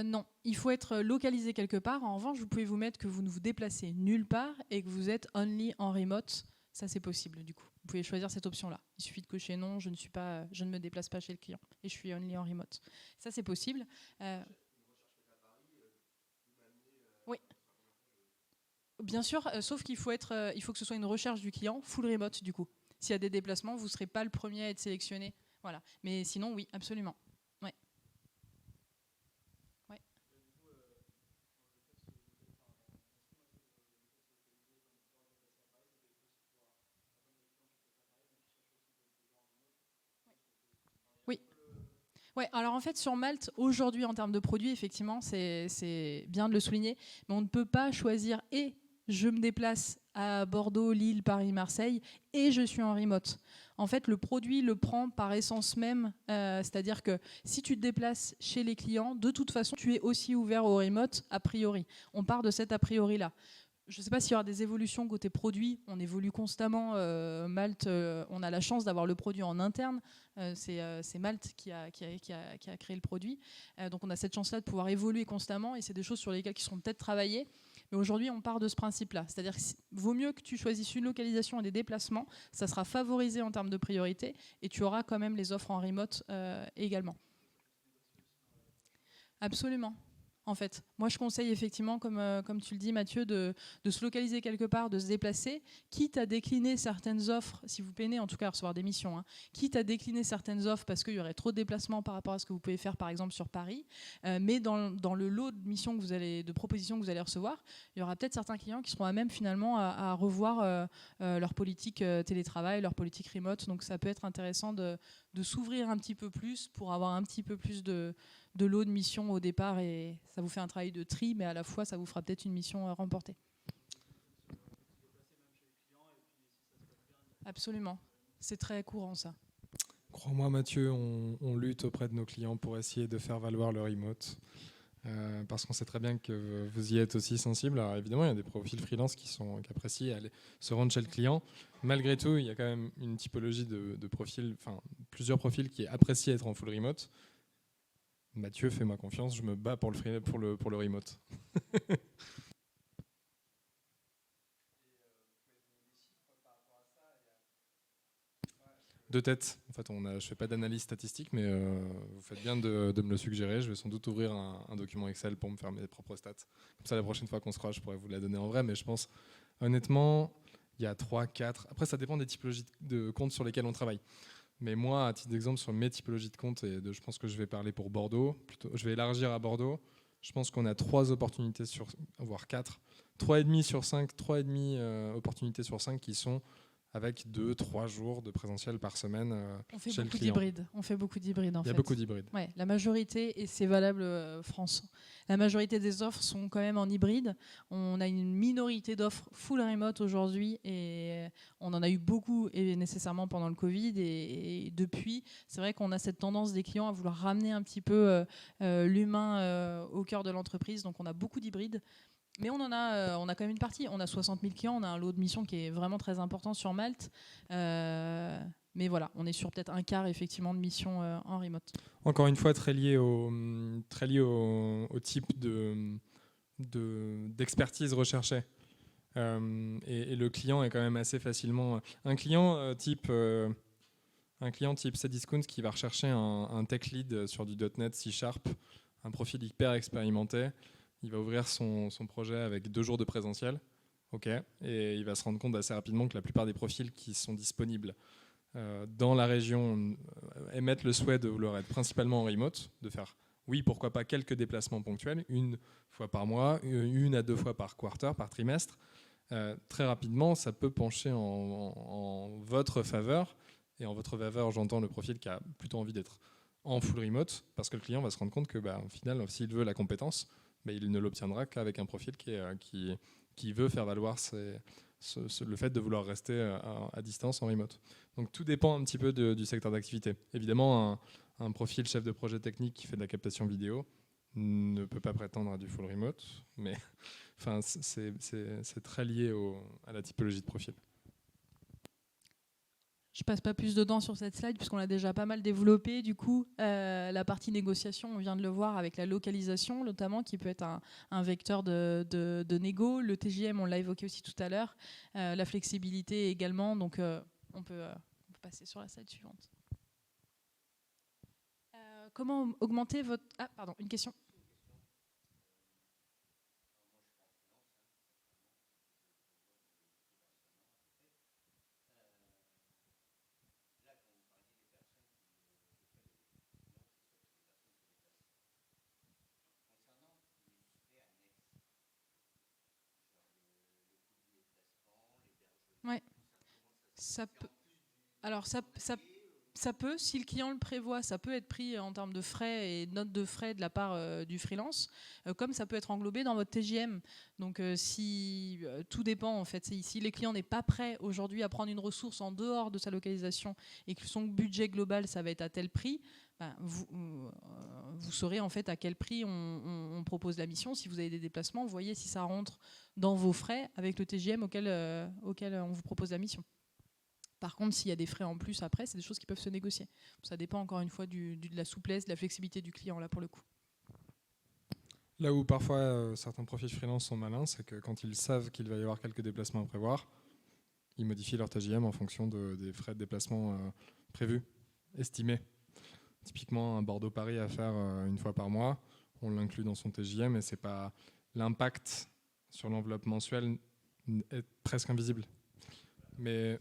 Non, il faut être localisé quelque part. En revanche, vous pouvez vous mettre que vous ne vous déplacez nulle part et que vous êtes only en remote Ça, c'est possible du coup. Vous pouvez choisir cette option-là. Il suffit de cocher non, je ne me déplace pas chez le client et je suis only en remote. Ça, c'est possible. Oui. Bien sûr, sauf qu'il faut il faut que ce soit une recherche du client full remote du coup. S'il y a des déplacements, vous ne serez pas le premier à être sélectionné. Voilà. Mais sinon, oui, absolument. Ouais. Ouais. Oui. Ouais, alors en fait, sur Malte, aujourd'hui, en termes de produits, effectivement, c'est bien de le souligner, mais on ne peut pas choisir et je me déplace à Bordeaux, Lille, Paris, Marseille et je suis en remote. En fait, le produit le prend par essence même, c'est-à-dire que si tu te déplaces chez les clients, de toute façon, tu es aussi ouvert au remote a priori. On part de cet a priori-là. Je ne sais pas s'il y aura des évolutions côté produit. On évolue constamment. Malte, on a la chance d'avoir le produit en interne. C'est Malte qui a créé le produit. Donc on a cette chance-là de pouvoir évoluer constamment. Et c'est des choses sur lesquelles qui seront peut-être travaillées. Mais aujourd'hui, on part de ce principe-là. C'est-à-dire qu'il vaut mieux que tu choisisses une localisation et des déplacements. Ça sera favorisé en termes de priorité. Et tu auras quand même les offres en remote également. Absolument. En fait, moi je conseille effectivement, comme tu le dis Mathieu, de se localiser quelque part, de se déplacer, quitte à décliner certaines offres, si vous peinez en tout cas à recevoir des missions, hein, quitte à décliner certaines offres parce qu'il y aurait trop de déplacements par rapport à ce que vous pouvez faire par exemple sur Paris, mais dans le lot de missions de propositions que vous allez recevoir, il y aura peut-être certains clients qui seront à même finalement à revoir leur politique télétravail, leur politique remote, donc ça peut être intéressant de s'ouvrir un petit peu plus pour avoir un petit peu plus de lot de missions au départ et ça vous fait un travail de tri, mais à la fois ça vous fera peut-être une mission remportée. Absolument, c'est très courant ça. Crois-moi Mathieu, on lutte auprès de nos clients pour essayer de faire valoir le remote. Parce qu'on sait très bien que vous y êtes aussi sensible. Alors évidemment, il y a des profils freelance qui apprécient aller se rendre chez le client. Malgré tout, il y a quand même une typologie de profils, enfin plusieurs profils qui apprécient être en full remote. Mathieu, fais-moi confiance, je me bats pour le remote. De tête, en fait, je ne fais pas d'analyse statistique, mais vous faites bien de me le suggérer. Je vais sans doute ouvrir un document Excel pour me faire mes propres stats. Comme ça, la prochaine fois qu'on se croise, je pourrais vous la donner en vrai. Mais je pense, honnêtement, il y a 3, 4. Après, ça dépend des typologies de comptes sur lesquels on travaille. Mais moi, à titre d'exemple, sur mes typologies de comptes, je pense que je vais parler pour Bordeaux, je vais élargir à Bordeaux. Je pense qu'on a 3 opportunités voire 4, 3,5 sur 5, 3,5 opportunités sur 5 qui sont avec 2-3 jours de présentiel par semaine chez le client. On fait beaucoup d'hybrides en fait. Il y a beaucoup d'hybrides. Ouais, la majorité, et c'est valable France, la majorité des offres sont quand même en hybride. On a une minorité d'offres full remote aujourd'hui et on en a eu beaucoup et nécessairement pendant le Covid. Et depuis, c'est vrai qu'on a cette tendance des clients à vouloir ramener un petit peu l'humain au cœur de l'entreprise. Donc on a beaucoup d'hybrides. Mais on a quand même une partie. On a 60 000 clients, on a un lot de missions qui est vraiment très important sur Malte. Mais voilà, on est sur peut-être un quart effectivement de missions en remote. Encore une fois, très lié au type d'expertise recherchée. Et le client est quand même assez facilement... Un client type Cdiscount qui va rechercher un tech lead sur du .NET C#, un profil hyper expérimenté. Il va ouvrir son projet avec 2 jours de présentiel, et il va se rendre compte assez rapidement que la plupart des profils qui sont disponibles dans la région émettent le souhait de vouloir être principalement en remote, de faire, oui, pourquoi pas quelques déplacements ponctuels, 1 fois par mois, 1 à 2 fois par quarter, par trimestre. Très rapidement, ça peut pencher en votre faveur, et en votre faveur, j'entends le profil qui a plutôt envie d'être en full remote, parce que le client va se rendre compte que, au final, s'il veut la compétence, il ne l'obtiendra qu'avec un profil qui veut faire valoir le fait de vouloir rester à distance en remote. Donc tout dépend un petit peu du secteur d'activité. Évidemment, un profil chef de projet technique qui fait de la captation vidéo ne peut pas prétendre à du full remote, mais enfin, c'est très lié à la typologie de profil. Je passe pas plus de temps sur cette slide puisqu'on l'a déjà pas mal développé. Du coup, la partie négociation, on vient de le voir avec la localisation notamment, qui peut être un vecteur de négo. Le TJM, on l'a évoqué aussi tout à l'heure. La flexibilité également. Donc, on peut passer sur la slide suivante. Comment augmenter votre... Ah, pardon, une question. Ouais. Ça peut. Alors ça peut, si le client le prévoit, ça peut être pris en termes de frais et notes de frais de la part du freelance, comme ça peut être englobé dans votre TJM. Donc si tout dépend en fait. Si le client n'est pas prêt aujourd'hui à prendre une ressource en dehors de sa localisation et que son budget global ça va être à tel prix, ben, vous saurez en fait à quel prix on propose la mission. Si vous avez des déplacements, vous voyez si ça rentre dans vos frais avec le TJM auquel on vous propose la mission. Par contre, s'il y a des frais en plus après, c'est des choses qui peuvent se négocier. Ça dépend encore une fois de la souplesse, de la flexibilité du client là pour le coup. Là où parfois certains profils freelance sont malins, c'est que quand ils savent qu'il va y avoir quelques déplacements à prévoir, ils modifient leur TJM en fonction des frais de déplacement prévus, estimés. Typiquement, un Bordeaux-Paris à faire une fois par mois, on l'inclut dans son TJM et c'est pas l'impact sur l'enveloppe mensuelle est presque invisible. Mais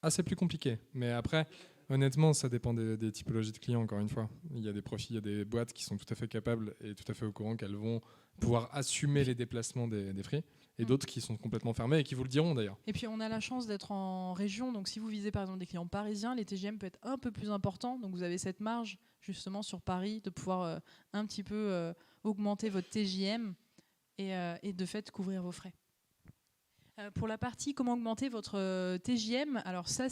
c'est plus compliqué. Mais après, honnêtement, ça dépend des typologies de clients, encore une fois. Il y a des profils, il y a des boîtes qui sont tout à fait capables et tout à fait au courant qu'elles vont pouvoir assumer les déplacements des free, et d'autres qui sont complètement fermés et qui vous le diront d'ailleurs. Et puis on a la chance d'être en région, donc si vous visez par exemple des clients parisiens, les TGM peuvent être un peu plus importants, donc vous avez cette marge justement sur Paris de pouvoir un petit peu augmenter votre TJM et de fait couvrir vos frais. Pour la partie comment augmenter votre TJM, alors ça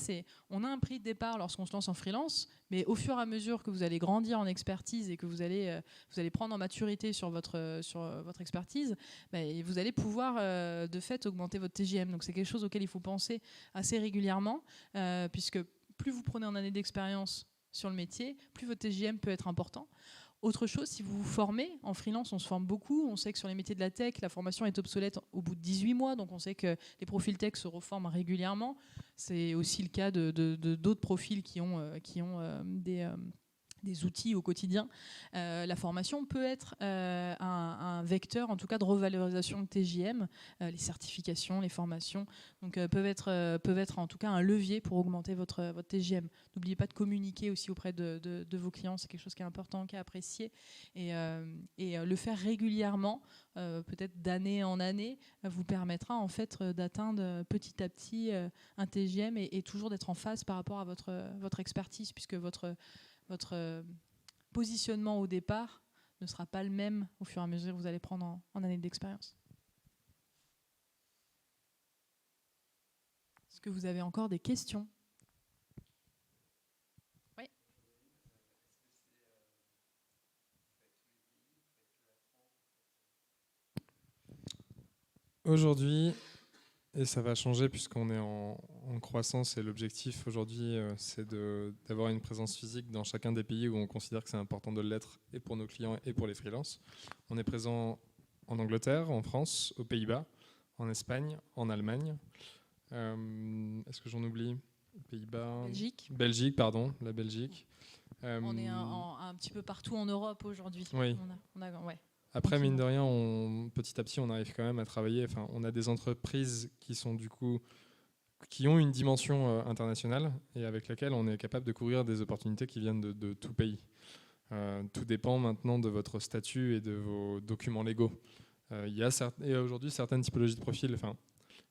on a un prix de départ lorsqu'on se lance en freelance, mais au fur et à mesure que vous allez grandir en expertise et que vous allez prendre en maturité sur votre expertise, vous allez pouvoir de fait augmenter votre TJM. Donc c'est quelque chose auquel il faut penser assez régulièrement, puisque plus vous prenez en année d'expérience sur le métier, plus votre TJM peut être important. Autre chose, si vous vous formez, en freelance, on se forme beaucoup. On sait que sur les métiers de la tech, la formation est obsolète au bout de 18 mois. Donc on sait que les profils tech se reforment régulièrement. C'est aussi le cas d'autres profils qui ont des outils au quotidien. La formation peut être un vecteur, en tout cas, de revalorisation de TJM. Les certifications, les formations peuvent être en tout cas un levier pour augmenter votre TJM. N'oubliez pas de communiquer aussi auprès de vos clients, c'est quelque chose qui est important, qui est apprécié. Et le faire régulièrement, peut-être d'année en année, vous permettra en fait d'atteindre petit à petit un TJM et toujours d'être en phase par rapport à votre expertise, puisque votre positionnement au départ ne sera pas le même au fur et à mesure que vous allez prendre en années d'expérience. Est-ce que vous avez encore des questions ? Oui. Aujourd'hui, et ça va changer puisqu'on est en croissance et l'objectif aujourd'hui c'est d'avoir une présence physique dans chacun des pays où on considère que c'est important de l'être et pour nos clients et pour les freelances. On est présent en Angleterre, en France, aux Pays-Bas, en Espagne, en Allemagne. Est-ce que j'en oublie ? Pays-Bas, Belgique, pardon, la Belgique. On est un petit peu partout en Europe aujourd'hui. Oui. Ouais. Après, mine de rien, petit à petit, on arrive quand même à travailler. Enfin, on a des entreprises qui ont une dimension internationale et avec laquelle on est capable de couvrir des opportunités qui viennent de tout pays. Tout dépend maintenant de votre statut et de vos documents légaux. Il y a aujourd'hui certaines typologies de profils,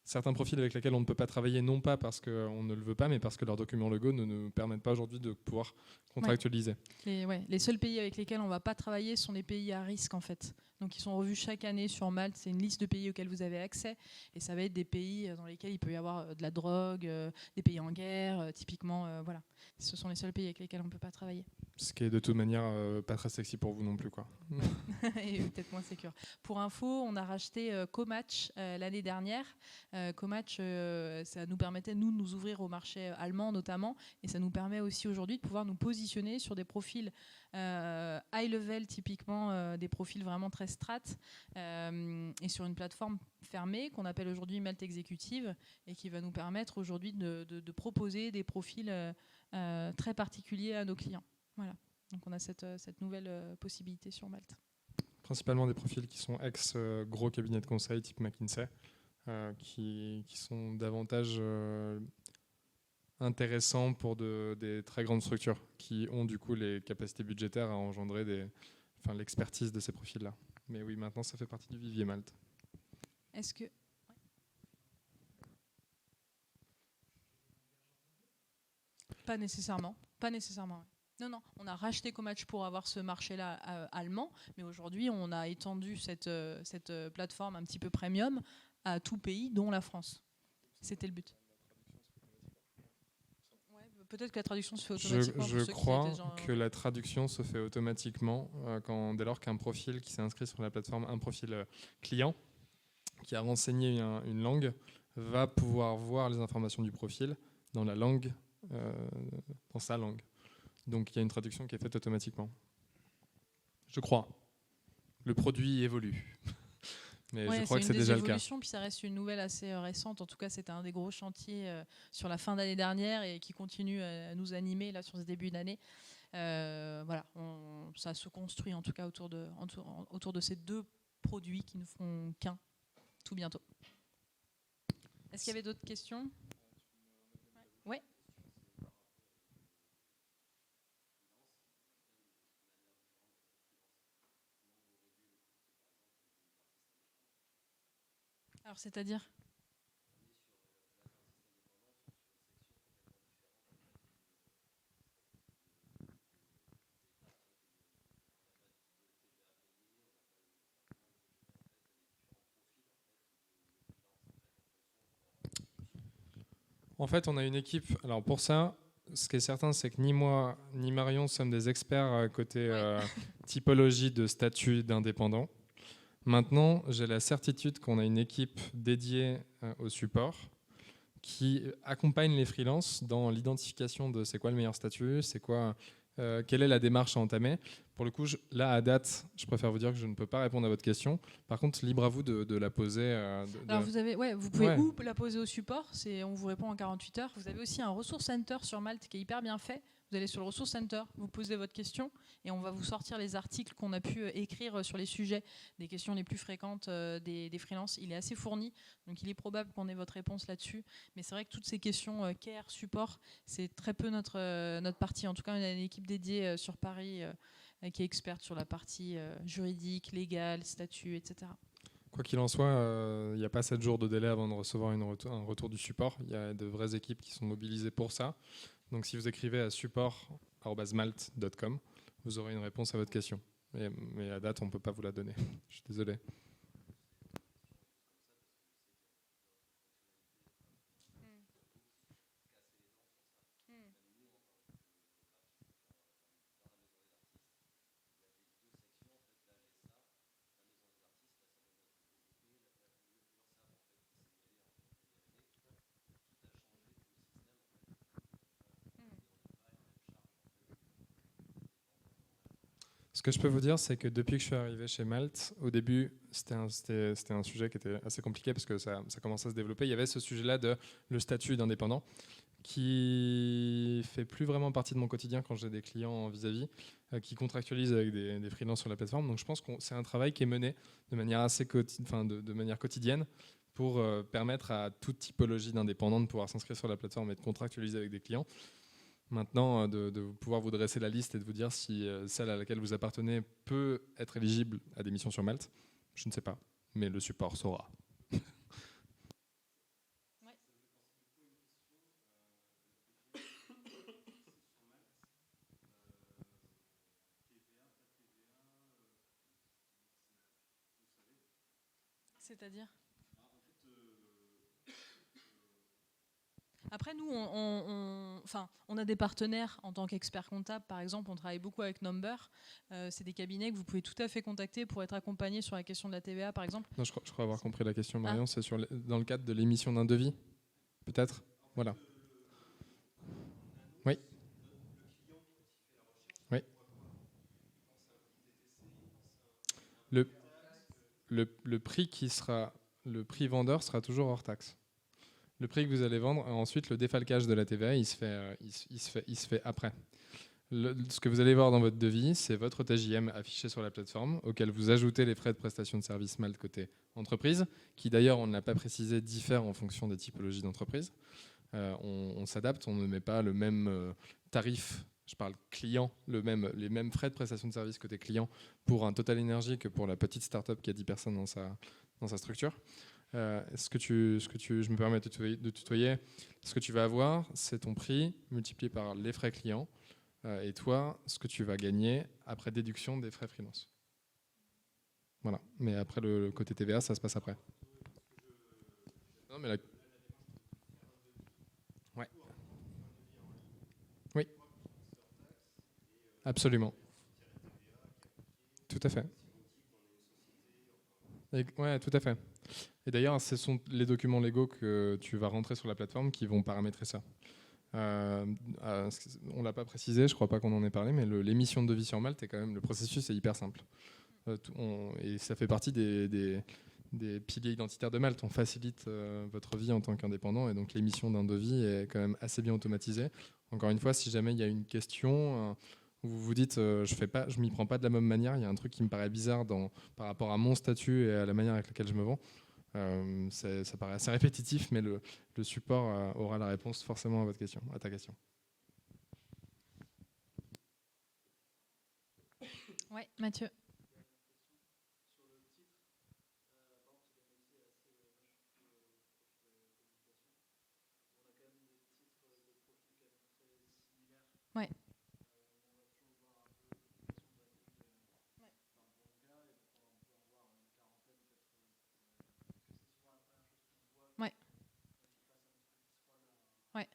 certains profils avec lesquels on ne peut pas travailler, non pas parce qu'on ne le veut pas, mais parce que leurs documents légaux ne nous permettent pas aujourd'hui de pouvoir contractualiser. Les seuls pays avec lesquels on ne va pas travailler sont les pays à risque en fait. Donc ils sont revus chaque année sur Malte. C'est une liste de pays auxquels vous avez accès. Et ça va être des pays dans lesquels il peut y avoir de la drogue, des pays en guerre, typiquement. Voilà. Ce sont les seuls pays avec lesquels on ne peut pas travailler. Ce qui est de toute manière pas très sexy pour vous non plus, quoi. Et peut-être moins sécure. Pour info, on a racheté Comatch l'année dernière. Comatch, ça nous permettait, nous, de nous ouvrir au marché allemand notamment. Et ça nous permet aussi aujourd'hui de pouvoir nous positionner sur des profils high level, typiquement des profils vraiment très strat, et sur une plateforme fermée qu'on appelle aujourd'hui Malte Executive et qui va nous permettre aujourd'hui de proposer des profils très particuliers à nos clients. Voilà. Donc on a cette nouvelle possibilité sur Malte. Principalement des profils qui sont ex-gros cabinets de conseil type McKinsey, qui sont davantage intéressants pour des très grandes structures qui ont du coup les capacités budgétaires à engendrer l'expertise de ces profils-là. Mais oui, maintenant ça fait partie du vivier Malte. Est-ce que... Pas nécessairement. Pas nécessairement. Non, on a racheté Comatch pour avoir ce marché-là allemand, mais aujourd'hui, on a étendu cette plateforme un petit peu premium à tout pays, dont la France. C'était le but. Ouais, peut-être que la traduction se fait automatiquement. Je crois que la traduction se fait automatiquement dès lors qu'un profil qui s'est inscrit sur la plateforme, un profil client, qui a renseigné une langue, va pouvoir voir les informations du profil dans la langue, dans sa langue. Donc il y a une traduction qui est faite automatiquement. Je crois. Le produit évolue. Mais je crois que c'est déjà le cas. Puis ça reste une nouvelle assez récente. En tout cas, c'était un des gros chantiers sur la fin d'année dernière et qui continue à nous animer là, sur ce début d'année. Voilà, ça se construit en tout cas autour de ces deux produits qui ne feront qu'un tout bientôt. Est-ce qu'il y avait d'autres questions ? Oui. Alors, c'est-à-dire ? En fait, on a une équipe. Alors pour ça, ce qui est certain, c'est que ni moi ni Marion sommes des experts côté typologie de statut d'indépendant. Maintenant, j'ai la certitude qu'on a une équipe dédiée au support qui accompagne les freelances dans l'identification de c'est quoi le meilleur statut, quelle est la démarche à entamer. Pour le coup, là, à date, je préfère vous dire que je ne peux pas répondre à votre question. Par contre, libre à vous de la poser. Alors, vous pouvez ou la poser au support, on vous répond en 48 heures. Vous avez aussi un Resource Center sur Malte qui est hyper bien fait. Vous allez sur le Resource Center, vous posez votre question et on va vous sortir les articles qu'on a pu écrire sur les sujets, des questions les plus fréquentes des freelances. Il est assez fourni, donc il est probable qu'on ait votre réponse là-dessus. Mais c'est vrai que toutes ces questions care, support, c'est très peu notre partie. En tout cas, on a une équipe dédiée sur Paris qui est experte sur la partie juridique, légale, statut, etc. Quoi qu'il en soit, il n'y a pas 7 jours de délai avant de recevoir un retour du support. Il y a de vraies équipes qui sont mobilisées pour ça. Donc si vous écrivez à support@malte.com, vous aurez une réponse à votre question. Mais à date, on ne peut pas vous la donner. Je suis désolé. Ce que je peux vous dire, c'est que depuis que je suis arrivé chez Malte, au début, c'était un sujet qui était assez compliqué parce que ça commençait à se développer. Il y avait ce sujet-là de le statut d'indépendant qui fait plus vraiment partie de mon quotidien quand j'ai des clients vis-à-vis qui contractualisent avec des freelances sur la plateforme. Donc je pense que c'est un travail qui est mené de manière de manière quotidienne pour permettre à toute typologie d'indépendants de pouvoir s'inscrire sur la plateforme et de contractualiser avec des clients. Maintenant, de pouvoir vous dresser la liste et de vous dire si celle à laquelle vous appartenez peut être éligible à des missions sur Malte, je ne sais pas, mais le support saura. C'est-à-dire ? Après, nous, on a des partenaires en tant qu'expert comptable. Par exemple, on travaille beaucoup avec Number. C'est des cabinets que vous pouvez tout à fait contacter pour être accompagnés sur la question de la TVA, par exemple. Non, je crois avoir compris la question, Marion. C'est dans le cadre de l'émission d'un devis, peut-être. Voilà. Oui. Oui. Le prix le prix vendeur sera toujours hors taxe. Le prix que vous allez vendre, ensuite le défalcage de la TVA, il se fait après. Ce que vous allez voir dans votre devis, c'est votre TJM affiché sur la plateforme, auquel vous ajoutez les frais de prestation de service Malte côté entreprise, qui d'ailleurs, on ne l'a pas précisé, diffèrent en fonction des typologies d'entreprise. On s'adapte, on ne met pas le même tarif, je parle client, les mêmes frais de prestation de service côté client pour un Total Energy que pour la petite start-up qui a 10 personnes dans sa structure. Je me permets de tutoyer, ce que tu vas avoir, c'est ton prix multiplié par les frais clients et toi, ce que tu vas gagner après déduction des frais freelance. Voilà, mais après le côté TVA, ça se passe après. Non, mais ouais. Oui. Absolument. Tout à fait. Ouais, tout à fait. Et d'ailleurs, ce sont les documents légaux que tu vas rentrer sur la plateforme qui vont paramétrer ça. On ne l'a pas précisé, je ne crois pas qu'on en ait parlé, mais l'émission de devis sur Malte, le processus est hyper simple. Et ça fait partie des piliers identitaires de Malte. On facilite votre vie en tant qu'indépendant, et donc l'émission d'un devis est quand même assez bien automatisée. Encore une fois, si jamais il y a une question, vous vous dites je m'y prends pas de la même manière, il y a un truc qui me paraît bizarre par rapport à mon statut et à la manière avec laquelle je me vends. Ça paraît assez répétitif, mais le support aura la réponse forcément à ta question. Oui, Mathieu. Ouais. Ouais. Ouais.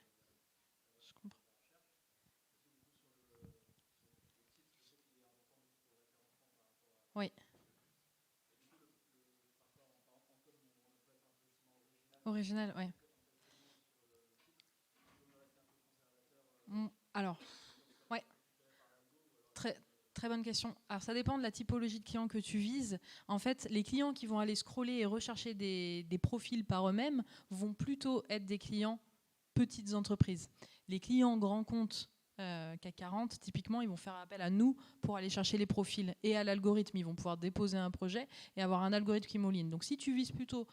Je comprends. Oui. Original, oui. Alors, ouais. Très bonne question. Alors, ça dépend de la typologie de clients que tu vises. En fait, les clients qui vont aller scroller et rechercher des profils par eux-mêmes vont plutôt être des clients petites entreprises. Les clients grands comptes CAC 40, typiquement, ils vont faire appel à nous pour aller chercher les profils et à l'algorithme. Ils vont pouvoir déposer un projet et avoir un algorithme qui mouline. Donc, si tu vises plutôt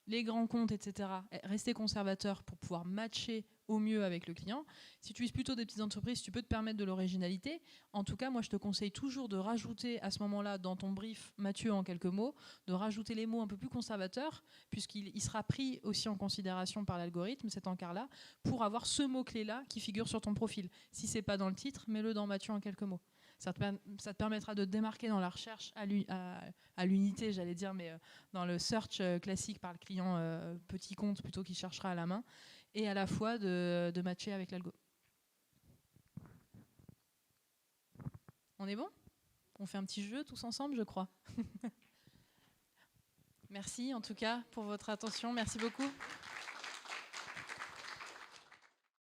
les grands comptes, etc., rester conservateur pour pouvoir matcher au mieux avec le client. Si tu vises plutôt des petites entreprises, tu peux te permettre de l'originalité. En tout cas, moi, je te conseille toujours de rajouter à ce moment-là, dans ton brief, Mathieu, en quelques mots, de rajouter les mots un peu plus conservateurs, puisqu'il sera pris aussi en considération par l'algorithme, cet encart-là, pour avoir ce mot-clé-là qui figure sur ton profil. Si ce n'est pas dans le titre, mets-le dans Mathieu en quelques mots. Ça te permettra de te démarquer dans la recherche à l'unité, j'allais dire, mais dans le search classique par le client petit compte plutôt qu'il cherchera à la main, et à la fois de matcher avec l'algo. On est bon ? On fait un petit jeu tous ensemble, je crois. Merci en tout cas pour votre attention. Merci beaucoup.